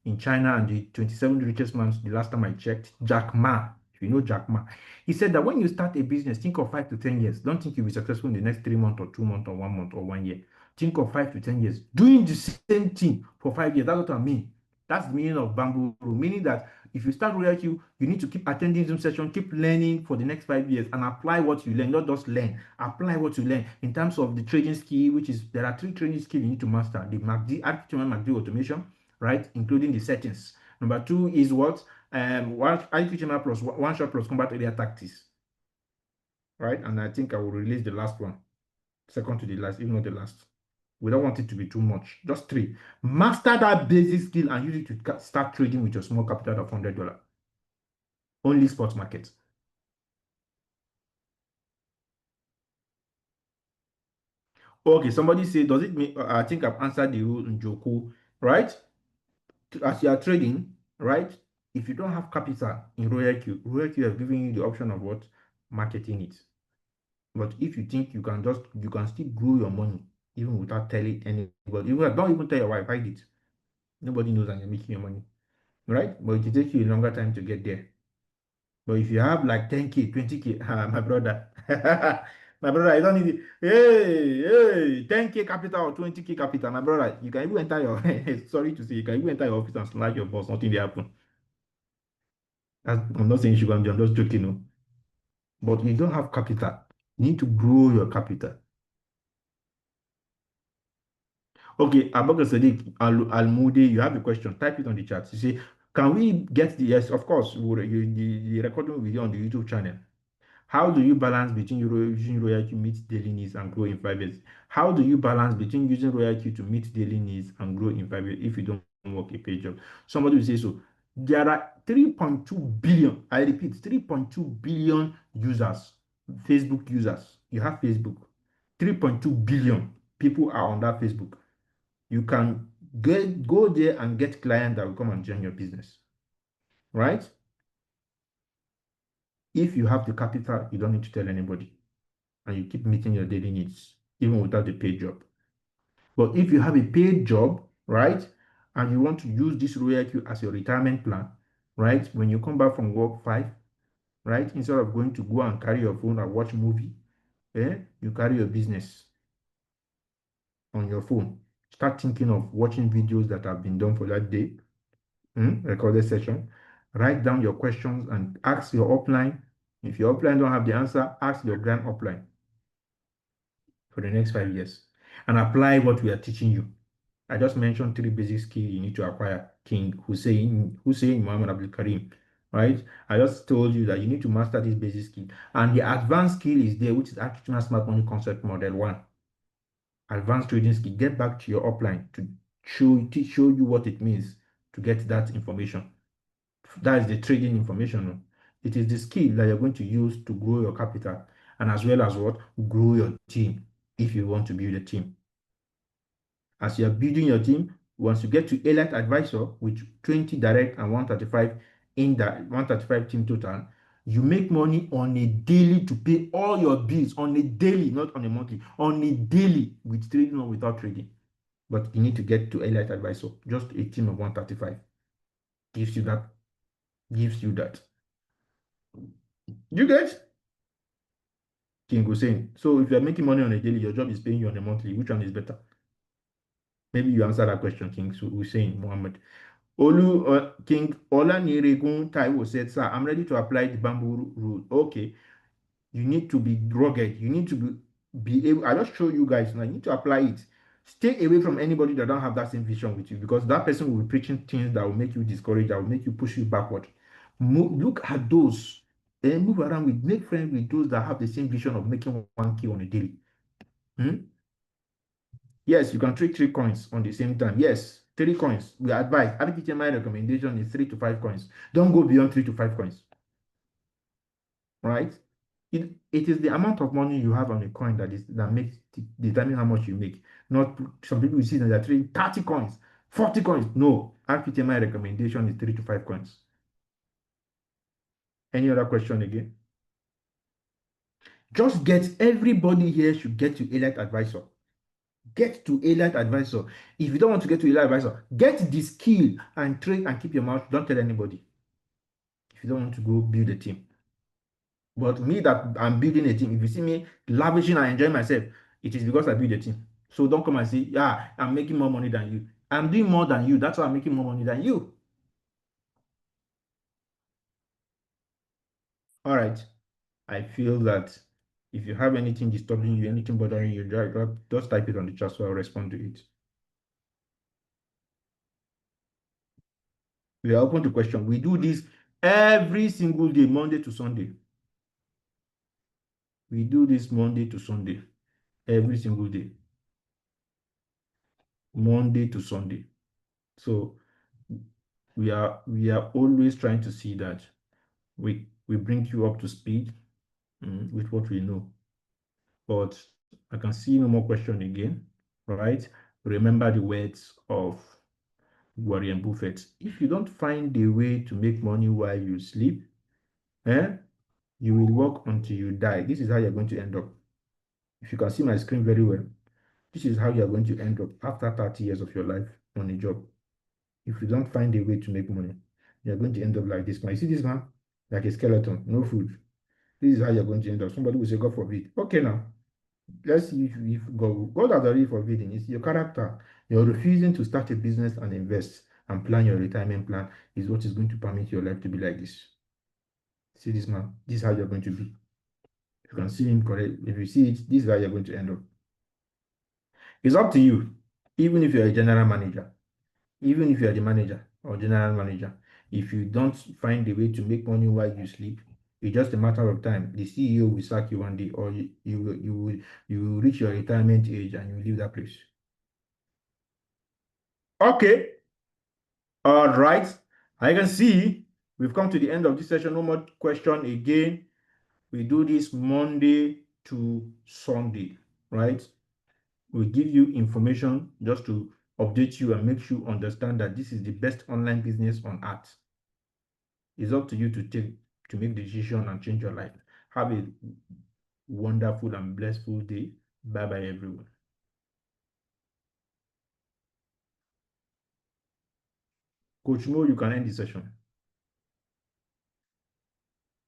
in China and the 27th richest man the last time I checked, Jack Ma. If you know Jack Ma, he said that when you start a business, think of 5 to 10 years. Don't think you'll be successful in the next 3 months or 2 months or 1 month or 1 year. Think of 5 to 10 years. Doing the same thing for 5 years. That's what I mean. That's the meaning of bamboo rule, meaning that if you start Royal Q, you need to keep attending Zoom session, keep learning for the next 5 years, and apply what you learn. Not just learn, apply what you learn in terms of the trading skill, which is there are 3 trading skills you need to master: the MACD, HTML, MACD automation, right, including the settings. Number 2 is what HTML plus one shot plus combat area tactics, right? And I think I will release the last one, second to the last, if not the last. We don't want it to be too much. Just 3. Master that basic skill and use it to start trading with your small capital of $100. Only sports market. Okay, somebody say, does it mean, I think I've answered the rule in Joku, right? As you are trading, right? If you don't have capital in Royal Q has given you the option of what? Marketing it. But if you think you can still grow your money even without telling anybody. Don't even tell your wife, hide it. Nobody knows that you're making your money, right? But it will take you a longer time to get there. But if you have like 10K, 20K, my brother, My brother, you don't need it. Hey, 10K capital or 20K capital. My brother, you can even enter your, sorry to say, you can even enter your office and slash your boss. Nothing will happen. I'm not saying you should go and do, I'm just joking. No. But you don't have capital. You need to grow your capital. Okay, Abubakar Sadiq Al-Mudi, you have a question. Type it on the chat. You say, can we get the, yes, of course, the recording will be on the YouTube channel. How do you balance between using royalty to meet daily needs and grow in 5 years? How do you balance between using royalty to meet daily needs and grow in 5 years if you don't work a paid job? Somebody will say so. There are 3.2 billion, I repeat, 3.2 billion users, Facebook users. You have Facebook. 3.2 billion people are on that Facebook. You can go there and get clients that will come and join your business, right? If you have the capital, you don't need to tell anybody, and you keep meeting your daily needs, even without a paid job. But if you have a paid job, right, and you want to use this royalty as your retirement plan, right, when you come back from work 5, right, instead of going to go and carry your phone and watch movie, you carry your business on your phone. Start thinking of watching videos that have been done for that day, recorded session. Write down your questions and ask your upline. If your upline don't have the answer, ask your grand upline for the next 5 years and apply what we are teaching you. I just mentioned 3 basic skills you need to acquire. King Hussein Muhammad Abdul Karim, right? I just told you that you need to master this basic skill. And the advanced skill is there, which is Architectural Smart Money Concept Model 1. Advanced trading skill. Get back to your upline to show you what it means to get that information. That is the trading information. It is the skill that you're going to use to grow your capital and as well as what? Grow your team if you want to build a team. As you're building your team, once you get to Elite Advisor with 20 direct and 135 in that 135 team total, you make money on a daily to pay all your bills on a daily, not on a monthly, on a daily with trading or without trading. But you need to get to Elite Advisor, just a team of 135. Gives you that. Gives you that. You get? King Hussein. So if you're making money on a daily, your job is paying you on a monthly. Which one is better? Maybe you answer that question, King Hussein Muhammad. King Olaniregun Taiwo said, sir, I'm ready to apply the bamboo rule. Okay. You need to be rugged. You need to be able. I just show you guys now. You need to apply it. Stay away from anybody that don't have that same vision with you, because that person will be preaching things that will make you discouraged, that will make you push you backward. Look at those and move around with, make friends with those that have the same vision of making 1K on a daily. Yes, you can trade 3 coins on the same time. Yes, 3 coins. We advise. RPTMI recommendation is 3 to 5 coins. Don't go beyond 3 to 5 coins. Right? It is the amount of money you have on a coin that makes determine how much you make. Not some people you see that they're trading 30 coins, 40 coins. No, RPTMI recommendation is 3 to 5 coins. Any other question again? Just get, everybody here should get to Elite Advisor. Get to Elite Advisor. If you don't want to get to Elite Advisor, get the skill and trade and keep your mouth. Don't tell anybody. If you don't want to go build a team. But me, that I'm building a team, if you see me lavishing and enjoying myself, it is because I build a team. So don't come and say, yeah, I'm making more money than you. I'm doing more than you. That's why I'm making more money than you. All right. I feel that if you have anything disturbing you, anything bothering you, just type it on the chat so I'll respond to it. We are open to question. We do this every single day, Monday to Sunday. We do this Monday to Sunday, every single day. Monday to Sunday. So we are always trying to see that we bring you up to speed with what we know. But I can see no more question again, right? Remember the words of Warren Buffett. If you don't find a way to make money while you sleep, you will work until you die. This is how you're going to end up. If you can see my screen very well, this is how you're going to end up after 30 years of your life on a job. If you don't find a way to make money, you're going to end up like this man. You see this man? Like a skeleton, no food. This is how you're going to end up. Somebody will say, God forbid. Okay, now, let's see if God has already forbidden. It's your character. You're refusing to start a business and invest and plan your retirement plan is what is going to permit your life to be like this. See this man. This is how you're going to be. You can see him correct. If you see it, this is how you're going to end up. It's up to you. Even if you're a general manager, even if you're the manager or general manager, if you don't find a way to make money while you sleep, it's just a matter of time. The CEO will sack you one day, or you will reach your retirement age and you leave that place. Okay. All right. I can see we've come to the end of this session. No more question again. We do this Monday to Sunday, right? We give you information just to update you and make you understand that this is the best online business on earth. It's up to you to make the decision and change your life. Have a wonderful and blissful day. Bye-bye, everyone. Coach Mo, you can end the session.